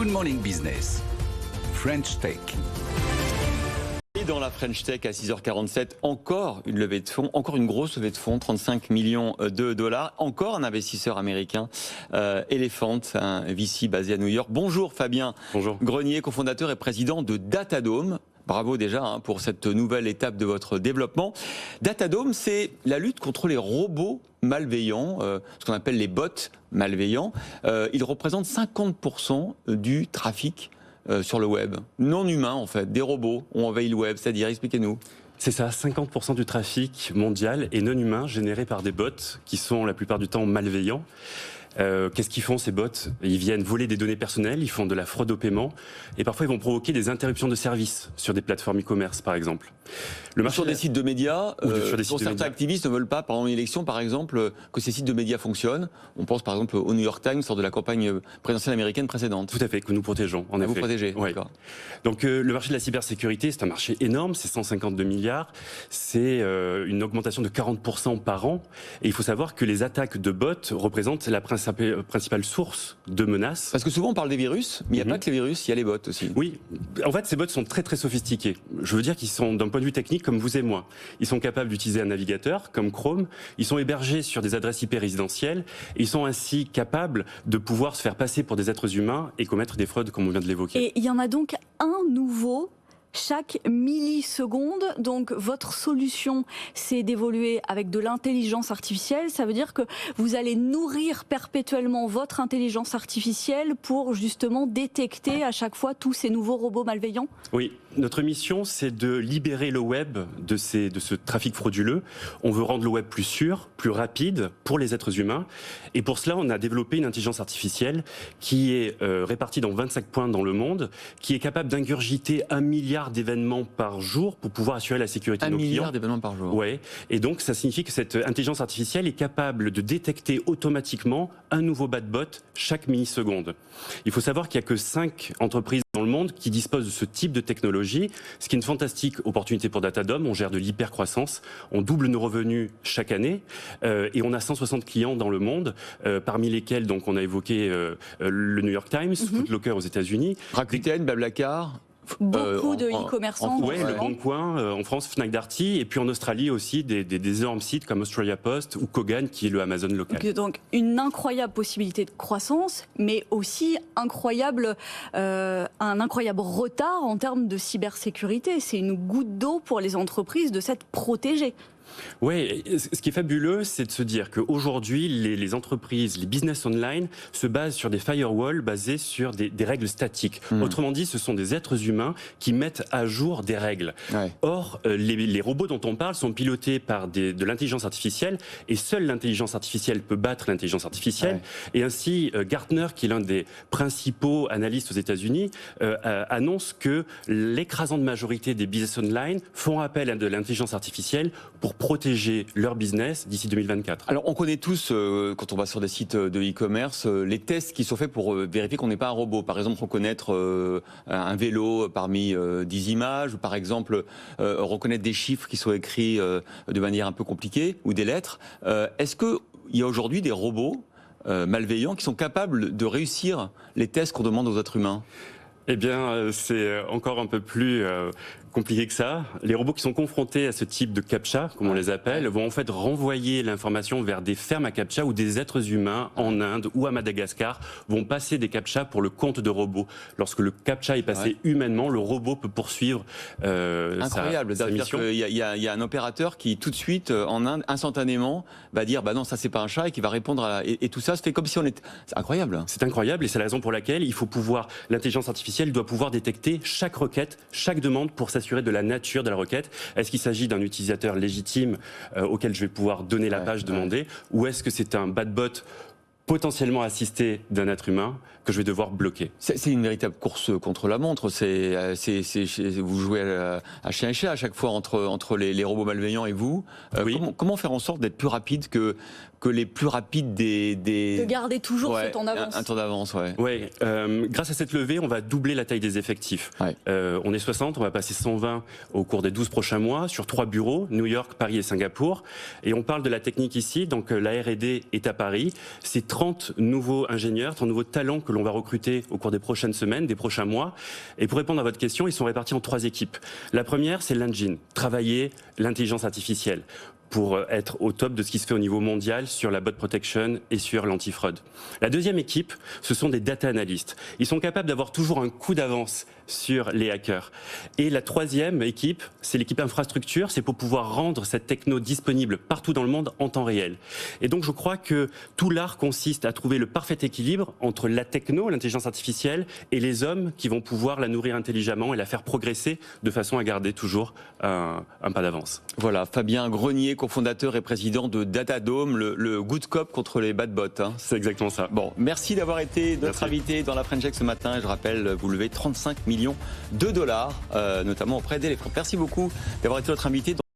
Good Morning Business, French Tech. Et dans la French Tech à 6h47, encore une levée de fonds, encore une grosse levée de fonds, 35 millions de dollars, encore un investisseur américain, Elephant, un VC basé à New York. Bonjour Fabien. Bonjour. Grenier, cofondateur et président de Datadome. Bravo déjà pour cette nouvelle étape de votre développement. Datadome, c'est la lutte contre les robots malveillants, ce qu'on appelle les bots malveillants. Ils représentent 50% du trafic sur le web. Non humain en fait, des robots ont envahi le web, c'est-à-dire, expliquez-nous. C'est ça, 50% du trafic mondial est non humain, généré par des bots qui sont la plupart du temps malveillants. Qu'est-ce qu'ils font ces bots? Ils viennent voler des données personnelles, ils font de la fraude au paiement et parfois ils vont provoquer des interruptions de services sur des plateformes e-commerce par exemple. Sur des sites de médias, dont certains activistes ne veulent pas, pendant une élection par exemple, que ces sites de médias fonctionnent. On pense par exemple au New York Times lors de la campagne présidentielle américaine précédente. Tout à fait, que nous protégeons en effet. Vous protégez, ouais. D'accord. Donc le marché de la cybersécurité, c'est un marché énorme, c'est 152 milliards, c'est une augmentation de 40% par an et il faut savoir que les attaques de bots représentent la principale source de menaces. Parce que souvent on parle des virus, mais il n'y a pas que les virus, il y a les bots aussi. Oui, en fait ces bots sont très très sophistiqués. Je veux dire qu'ils sont d'un point de vue technique comme vous et moi. Ils sont capables d'utiliser un navigateur comme Chrome, ils sont hébergés sur des adresses IP résidentielles, et ils sont ainsi capables de pouvoir se faire passer pour des êtres humains et commettre des fraudes comme on vient de l'évoquer. Et il y en a donc un nouveau chaque milliseconde. Donc votre solution, c'est d'évoluer avec de l'intelligence artificielle. Ça veut dire que vous allez nourrir perpétuellement votre intelligence artificielle pour justement détecter à chaque fois tous ces nouveaux robots malveillants? Oui, notre mission, c'est de libérer le web de ce trafic frauduleux. On veut rendre le web plus sûr, plus rapide pour les êtres humains. Et pour cela, on a développé une intelligence artificielle qui est répartie dans 25 points dans le monde, qui est capable d'ingurgiter 1 milliard d'événements par jour pour pouvoir assurer la sécurité de nos clients. 1 milliard d'événements par jour. Ouais. Et donc, ça signifie que cette intelligence artificielle est capable de détecter automatiquement un nouveau bad bot chaque milliseconde. Il faut savoir qu'il n'y a que 5 entreprises dans le monde qui disposent de ce type de technologie, ce qui est une fantastique opportunité pour Datadome. On gère de l'hypercroissance, on double nos revenus chaque année et on a 160 clients dans le monde, parmi lesquels donc on a évoqué le New York Times, Foot Locker aux États-Unis, Rakuten, Blablacar. Beaucoup de e-commerçants. Oui, Le Bon Coin, en France, Fnac Darty, et puis en Australie aussi des énormes sites comme Australia Post ou Kogan, qui est le Amazon local. Donc une incroyable possibilité de croissance, mais aussi un incroyable retard en termes de cybersécurité. C'est une goutte d'eau pour les entreprises de s'être protégées. Oui, ce qui est fabuleux, c'est de se dire qu'aujourd'hui, les entreprises, les business online se basent sur des firewalls basés sur des règles statiques. Autrement dit, ce sont des êtres humains qui mettent à jour des règles. Ouais. Or, les robots dont on parle sont pilotés par de l'intelligence artificielle et seule l'intelligence artificielle peut battre l'intelligence artificielle. Ouais. Et ainsi, Gartner, qui est l'un des principaux analystes aux États-Unis, annonce que l'écrasante majorité des business online font appel à de l'intelligence artificielle pour protéger leur business d'ici 2024. Alors on connaît tous, quand on va sur des sites de e-commerce, les tests qui sont faits pour vérifier qu'on n'est pas un robot. Par exemple, reconnaître un vélo parmi 10 images, ou par exemple reconnaître des chiffres qui sont écrits de manière un peu compliquée, ou des lettres. Est-ce qu'il y a aujourd'hui des robots malveillants qui sont capables de réussir les tests qu'on demande aux êtres humains ? Eh bien, c'est encore un peu plus compliqué que ça. Les robots qui sont confrontés à ce type de captcha, comme on les appelle, vont en fait renvoyer l'information vers des fermes à captcha où des êtres humains en Inde ou à Madagascar vont passer des captchas pour le compte de robots. Lorsque le captcha est passé humainement, le robot peut poursuivre Incroyable. sa mission. Il y a un opérateur qui tout de suite en Inde, instantanément, va dire bah non, ça c'est pas un chat, et qui va répondre à et tout ça se fait comme si on était. C'est incroyable. C'est incroyable et c'est la raison pour laquelle il faut pouvoir, l'intelligence artificielle doit pouvoir détecter chaque requête, chaque demande pour s'assurer de la nature de la requête. Est-ce qu'il s'agit d'un utilisateur légitime auquel je vais pouvoir donner la page demandée, ou est-ce que c'est un bad bot potentiellement assisté d'un être humain que je vais devoir bloquer? C'est une véritable course contre la montre. Vous jouez à chien et chat à chaque fois entre les robots malveillants et vous. Oui. Comment faire en sorte d'être plus rapide que que les plus rapides De garder toujours Ouais, ce temps d'avance. un temps d'avance, ouais. Ouais, grâce à cette levée, on va doubler la taille des effectifs. Ouais. On est 60, on va passer 120 au cours des 12 prochains mois sur 3 bureaux, New York, Paris et Singapour. Et on parle de la technique ici, donc la R&D est à Paris. C'est 30 nouveaux ingénieurs, 30 nouveaux talents que l'on va recruter au cours des prochaines semaines, des prochains mois. Et pour répondre à votre question, ils sont répartis en 3 équipes. La première, c'est l'engine, travailler l'intelligence artificielle pour être au top de ce qui se fait au niveau mondial sur la bot protection et sur l'antifraude. La deuxième équipe, ce sont des data analystes. Ils sont capables d'avoir toujours un coup d'avance sur les hackers. Et la troisième équipe, c'est l'équipe infrastructure, c'est pour pouvoir rendre cette techno disponible partout dans le monde en temps réel. Et donc je crois que tout l'art consiste à trouver le parfait équilibre entre la techno, l'intelligence artificielle, et les hommes qui vont pouvoir la nourrir intelligemment et la faire progresser de façon à garder toujours un pas d'avance. Voilà, Fabien Grenier, cofondateur et président de Datadome, le good cop contre les bad bots. Hein. C'est exactement ça. Bon, merci d'avoir été notre Merci. invité dans la French Tech ce matin. Je rappelle, vous levez 35 millions de dollars, notamment auprès d'éléphants. Merci beaucoup d'avoir été notre invité.